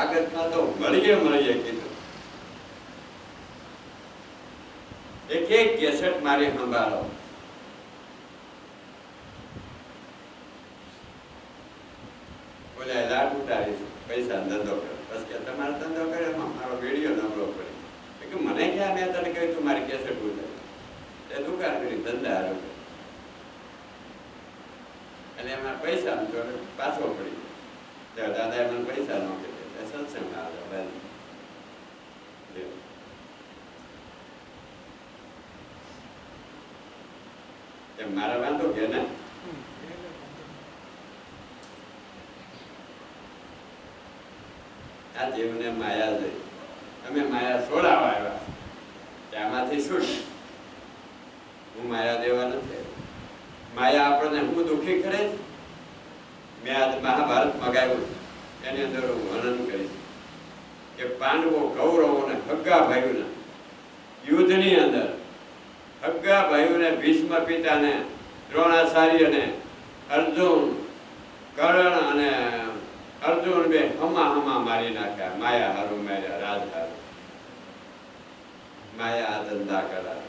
સ્વાગતમાં તો મળીએ કીધું. એક કેસેટ મારી સંભાળો. બોલે લાડ ઉતારીશું, પૈસા ધંધો કરો. બસ કે તમારો ધંધો કરે મારો વિડીયો નબળો પડે. કે મને ક્યાં મેં તને કહ્યું તું મારી કેસેટ ઉતારી. એ દુકાન કરી ધંધા હારો અને એમાં પૈસા પાછો પડી ગયો. દાદાએ મને પૈસા ન કીધે સત્સંગ આવે મારા વાંધો કે ને આ જીવને માયા જોઈ. અમે માયા છોડાવવા આવ્યા ત્યાંમાંથી છૂટ. હું માયા દેવા નથી. માયા આપણને હું દુઃખી કરે. મેં આ મહાભારત મગાવ્યું એની અંદર હું વર્ણન કરીશ કે પાંડવો કૌરવોને હગ્ગા ભાઈઓના યુદ્ધની અંદર હગ્ગા ભાઈઓને ભીષ્મ પિતાને દ્રોણાચાર્યને અર્જુન કર્ણ અને અર્જુન બે હમા મારી નાખ્યા. માયા હારું માર્યા, રાજ હારું. માયા આ ધંધા કરાવે.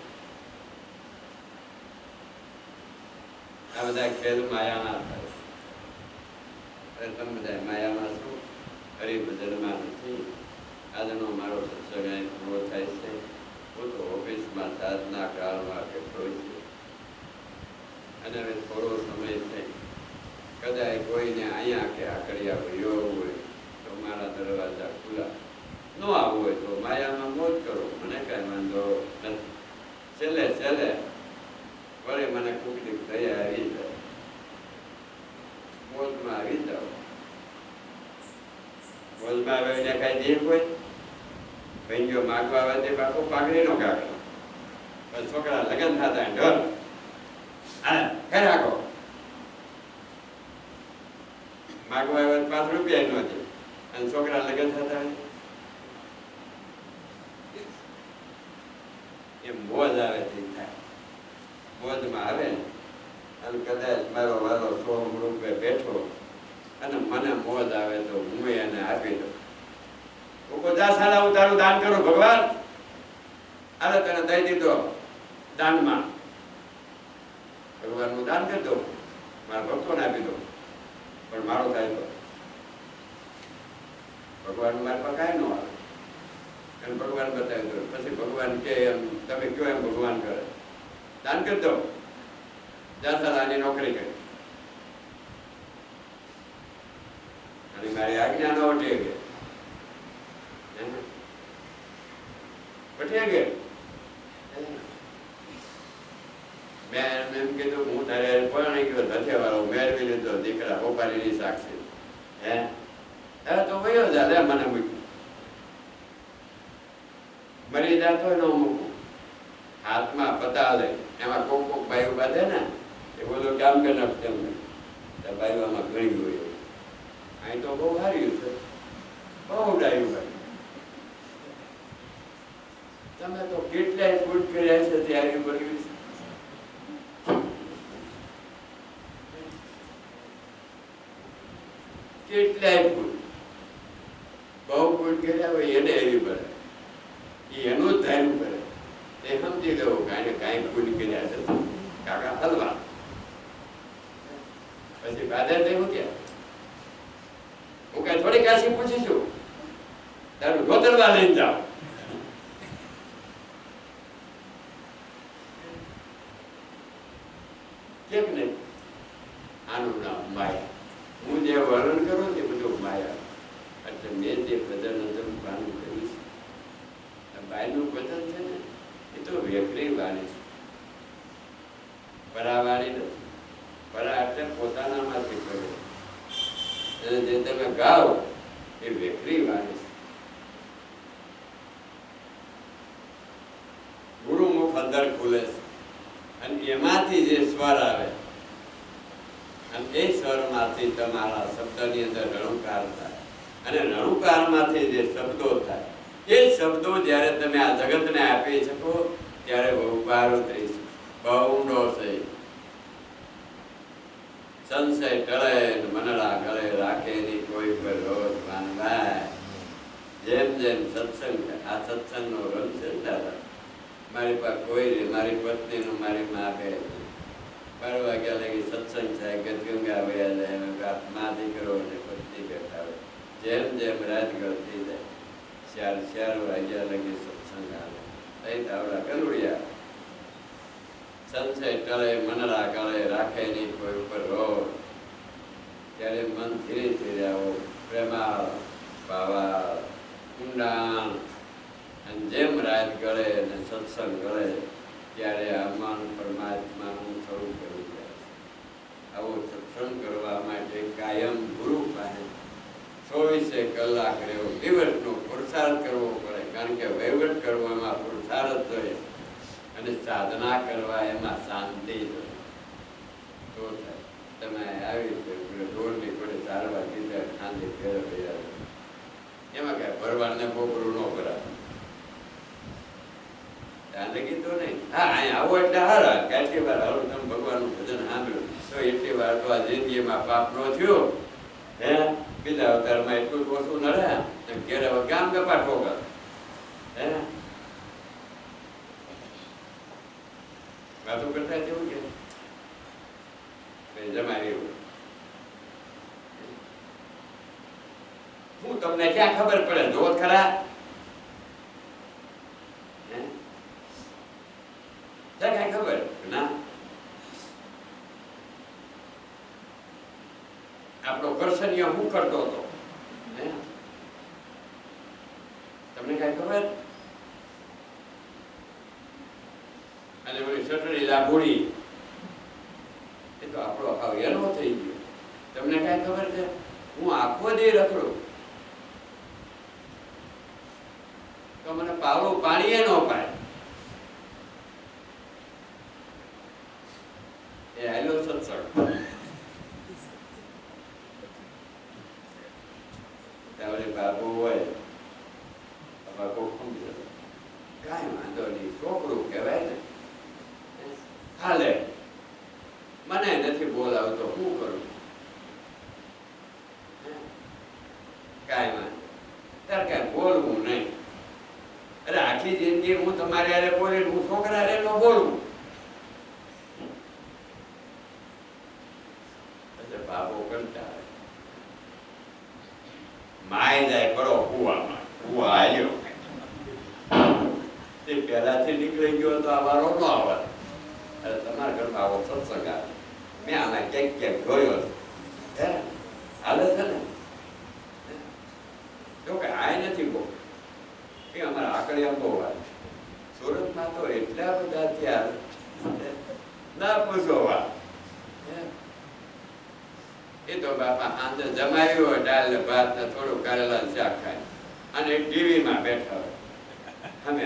આ બધા ખેલ માયાના થાય. તમે બધા માયામાં શું હરિભજનમાં નથી. આજનો મારો સત્સંગ અહીં પૂરો થાય છે. હું તો ઓફિસમાં સાધના કાળમાં બેઠો છું અને હવે થોડો સમય થઈ કદાચ કોઈને અહીંયા કે આકડિયા ભાઈઓ હોય તો મારા દરવાજા ખુલ્લા. ન આવવું હોય તો માયામાં મોજ કરો, મને કાંઈ વાંધો નથી. છેલ્લે વળી મને કુકની દયા આવી જાય, મોજમાં આવી જાઓ. મોજમાં આવીને કાંઈ દેખ હોય ભાઈઓ માગવા આવે તે બાપુ પાઘડીનો કાઢો. પણ છોકરા લગ્ન થતા ઢોલ કઈ રાખો. માગવા આવે 5 રૂપિયા નો છે અને છોકરા લગ્ન થતા હોય એ મોજ આવે તે થાય. મોજમાં આવે અને કદાચ મારો વાલો 100 રૂપિયા બેઠો અને મને મોજ આવે તો હું એને આપી દઉં. હું તારું દાન કરું ભગવાન, અરે તને દઈ દીધો દાનમાં. ભગવાન નું દાન કરી દઉં, મારા ભક્તોને આપી દઉં. પણ મારો થાય તો ભગવાન મારી પાસે કાંઈ ન આવે. અને ભગવાન બતાવી દો પછી ભગવાન કે એમ તમે કયો એમ ભગવાન કરે. દાન કરી દો. જાસાલાની નોકરી કરી અને મારી આજ્ઞા ન વટી ગઈ. મેં એમ કીધું હું તારે પરણી ગયો ધથે વાળો મેળવી લીધો દીકરા હોપારીની સાક્ષી. હવે તો વયો જા મને મૂક્યું. મરી જાતો ન મૂકું. હાથમાં પતાલે એમાં કોક ભાઈઓ બાંધે ને એ બોલો કામ કરી નાખશે અમને. ભાઈઓ આમાં ઘણી હોય. અહીં તો બહુ સારું છે, બહુ ડાયું ભાઈ. તમે તો કેટલાય ફૂટ કર્યા છે ત્યારે બોલ્યું છે. કેટલાય ફૂટ બહુ ફૂટ કર્યા હોય એને એવી પડે. એનું જ ધાર્યું કરે એ સમજી લેવું કાંઈ કાંઈ ફૂટ કર્યા છે કાકા હલવા. પછી બાધા થયું ક્યાં? હું કઈ થોડી કાશી પૂછીશું તારું ગોતરવા લઈને જાઓ. કેમ નહીં? આનું નામ માયા. હું જે વર્ણન કરું તે બધું માયા. એટલે મેં જે ભજન પાનું કર્યું છે બાયનું ભજન છે ને એ તો વેકરી વાણી છે, પરાવાણી નથી. પરા એટલે પોતાનામાંથી કરે. અને જે તમે ગાઓ એ વેકરી વાણી છે. ગુરુમુખ અંદર ખુલે છે અને એમાંથી જે સ્વર આવે અને એ સ્વરમાંથી તમારા શબ્દની અંદર રણુકાર થાય અને રણુકારમાંથી જે શબ્દો થાય એ શબ્દો જ્યારે તમે આ જગતને આપી શકો ત્યારે બહુ બહાર ઉતરી છે. બહુ ઊંડો છે. સંશય ટળે મનડા ગળે રાખે ની કોઈ પર રોજ માનવાય. જેમ જેમ સત્સંગ, આ સત્સંગનો રંગ છે ને દાદા, મારી પાસે કોઈ નહીં, મારી પત્નીનું મારી માં કહે 12 વાગ્યા લગી સત્સંગ થાય, ગતગંગા વયા જાય, મા દીકરો અને પત્ની બેઠા હોય. જેમ જેમ રાત ગળતી જાય 4 વાગ્યા લગી સત્સંગ આવે. અહીં આવડા ગલુડિયા સનસેટ કરે, મનડા કરે, રાખે નહીં કોઈ ઉપર રો. ત્યારે મન ધીરે ધીરે આવો પ્રેમાળ, ભાવાળ, ઊંડાણ. અને જેમ રાત ગળે અને સત્સંગ ગળે ત્યારે આમાં પરમાત્માનું સ્વરૂપ કરી જાય. આવો સત્સંગ કરવા માટે કાયમ ગુરુ પાસે 24 કલાક રહેવો, દિવસનો પુરુષાર્થ કરવો પડે. કારણ કે વહીવટ કરવો એમાં પુરુષાર્થ જોઈએ અને સાધના કરવા એમાં શાંતિ જોઈએ. તો થાય. તમે આવી ઢોરની પડે સારવાર કીધા ખાંડી ફેરવ્યા, એમાં કઈ ભરવાડને બોકરું ન કરાવે. લગી તો નહીં. હા, અહીંયા આવો એટલે હારા. કેટલી વાર હાલો તમે ભગવાનનું ભજન સાંભળ્યું તો એટલી વાર તો આ જિંદગીમાં પાપ નો થયો. હે બીજા અવતારમાં એટલું જ ઓછું નડે. ઘેરે ગામ ગપા ઠોકર. હે વાતો કરતા જેવું કે જમાય એવું. હું તમને ક્યાં ખબર પડે? જો ખરા કઈ ખબર ના. આપણો કરશનીય હું કરતો હતો, તમને કઈ ખબર? અને ઓલી સટડી લાગોડી એ તો આપણો હાવ એનો થઈ ગયો. તમને કઈ ખબર છે? હું આખો દે રખડો તો મને પાવલું પાણી ન પાય. એ આયલો સત્સંગ. ત્યારે બાબુ હોય બાબુ કાંઈ વાંધો નહીં, છોકરું કહેવાય ને, હાલે. મને નથી બોલાવતો, શું કરું? કાંઈ વાંધો, ત્યારે કાંઈ બોલવું નહીં. અરે આખી જિંદગી હું તમારે હારે બોલી, હું છોકરા હારે ન બોલું. બાબો કંટાળે, માય જાય કરો કુવામાં. કુવા આવ્યો તે પહેલાથી નીકળી ગયો તો આ વારો ન આવે. અરે તમારા ઘરમાં આવો સત્સંગ આવે, મેં આમાં ક્યાંક ક્યાંક જોયો છે. હાલે છે ને? જો કે આય નથી બહુ એ અમારા આકડિયા બહુ આવે. સુરતમાં તો એટલા બધા ત્યાં ના પૂછો વાત. એ તો બાપા અંદર જમાવ્યું હોય દાળ ને ભાત ને થોડું કારેલા શાક ખાય અને ટીવીમાં બેઠા હોય. અમે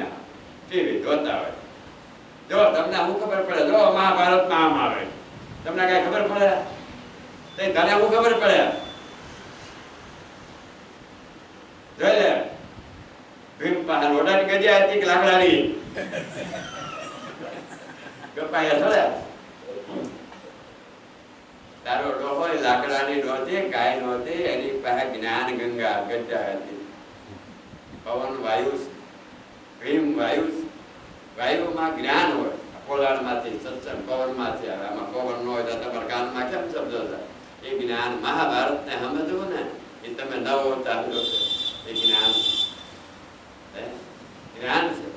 ટીવી જોતા હોય. જો તમને શું ખબર પડે? જો મહાભારતમાં આમ આવે, તમને કઈ ખબર પડે? તને શું ખબર પડે? જોઈ લે, ભીમ પાસે રોડાની ગજ્યા હતી કે લાકડાની ગપાયા થોડા. તારો ડોહો લાકડાની નહોતી, ગાય નહોતી, એની પાસે જ્ઞાન ગંગા ગજ્જા હતી. પવન વાયુ, ભીમ વાયુ, વાયુમાં જ્ઞાન હોય. પોલાણમાંથી સત્સંગ પવનમાંથી આવે. આમાં પવન ન હોય તો તમારા કાનમાં કેમ શબ્દ થાય? એ જ્ઞાન મહાભારતને સમજવું ને, એ તમે નવ અવતાર લો છો, એ જ્ઞાન જ્ઞાન છે.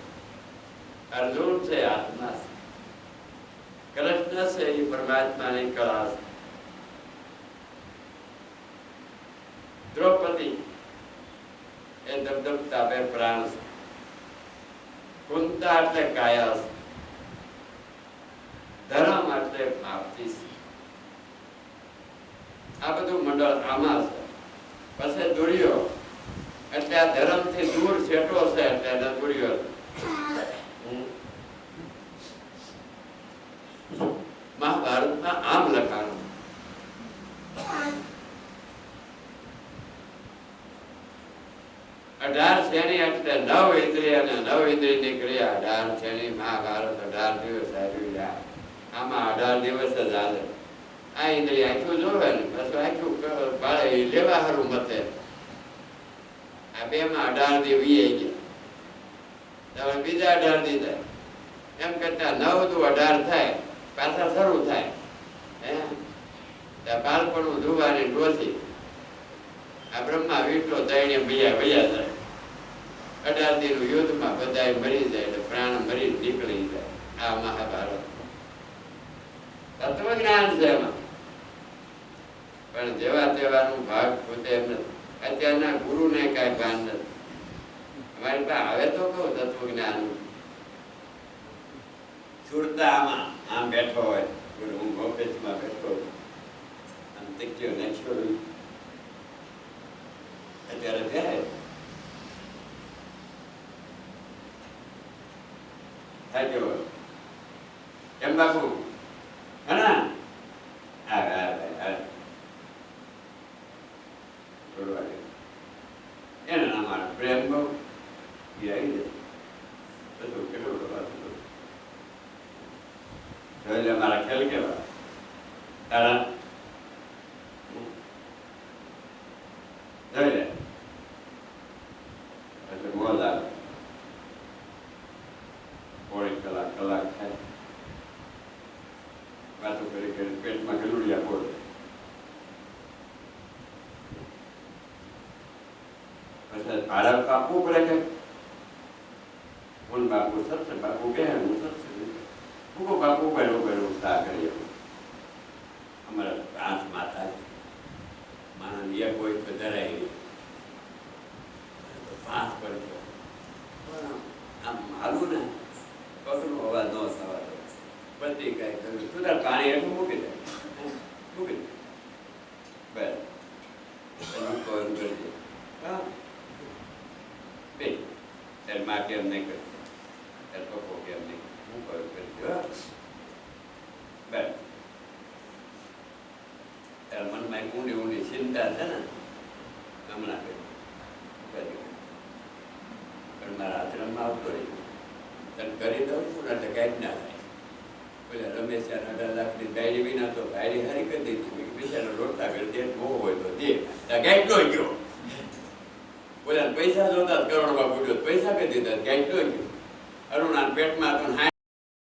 અર્જુન છે આત્મા છે, કૃષ્ણ છે એ પરમાત્માની કળા છે. દ્રૌપદી એ દબદબતા બે પ્રાણ છે. કુંતા એટલે કાયા છે. ધર્મ એટલે પ્રાપ્તિ છે. આ બધું મંડળ આમાં છે. પછી દુર્યો એટલે આ ધર્મ થી દૂર છેટો છે એટલે દુર્યો. મહાભારતમાં આમ લખાણું. અઢાર શ્રેણી એટલે 9 ઇન્દ્રિય અને 9 ઇન્દ્રિયની ક્રિયા. 18 શ્રેણી મહાભારત 18 દિવસ આવી. આમાં 18 દિવસ જ હાલે. આ ઇન્દ્રિય આખું જોવે ને પછી આખું બાળે લેવા હારું મતે. આ બેમાં 18 દી વીઆઈ ગયા, હવે બીજા 18 દી થાય, એમ કરતા 9 દુ 18 થાય, પાછા શરૂ થાય. બાળપણું જુવાની ડોસી આ બ્રહ્મા વિષ્ણુ ત્રણે બીજા વયા જાય. 18 દીનું યુદ્ધમાં બધા મરી જાય એટલે પ્રાણ મરી નીકળી જાય. આ મહાભારત તત્વજ્ઞાન છે એમાં. પણ જેવા તેવાનું ભાગ પોતે એમ નથી. અત્યારના ગુરુને કાંઈ ભાન નથી. અમારી પાસે હવે તો કહું તત્વજ્ઞાન સુરતા આમાં આમ બેઠો હોય, હું ઓફિસમાં બેઠો આમ તીક્યો નેચરલ અત્યારે જાય થાક્યો કેમ બાપુ હા એના નામ મારા પ્રેમ બહુ એ આવી જાય કેટલું જોઈ મારા ખેલ કેવા તારા જોઈ લે એટલે મોજ આવે. પોળી કલાક થાય વાતો કરી પેટમાં ગલુડિયા પોળે. પછી ભાડા આપવું પડે કે હું બાપુ સત્સંગ બાપુ બે હું સત્સંગ હું બાપુ બેરું સા કરીએ. અમારા પાંચ માતા માણસ એક હોય તો ધરાય પાંચ પડતો આમ હાલું ને પગનો અવાજ ન થવા દો. બધી કઈ કર્યું તું તાર પાણી એટલું મૂકી દે બસ કરી દે. હા બે ત્યારે માં કેમ નહીં કરતી, ત્યારે પપ્પો કેમ નહીં, હું કરું કરી દો બસ. ત્યારે મનમાં ઊંડી ઊંડી ચિંતા છે ને હમણાં કરી પણ મારા આશ્રમમાં આવતો રહી તને કરી દઉં છું ને એટલે કાંઈ ના થાય. પેલા રમેશ 18 લાખની ગાડી વિના તો ગાડી હારી કરી દીધી. બિચારા રોટલા કરી દે બહુ હોય તો દે ગાઈડો ગયો. બોલ્યા પૈસા જોતા કરોડમાં પૂછ્યો પૈસા કરી દીધા ગાઈડો ગયો. અરુણા પેટમાં તો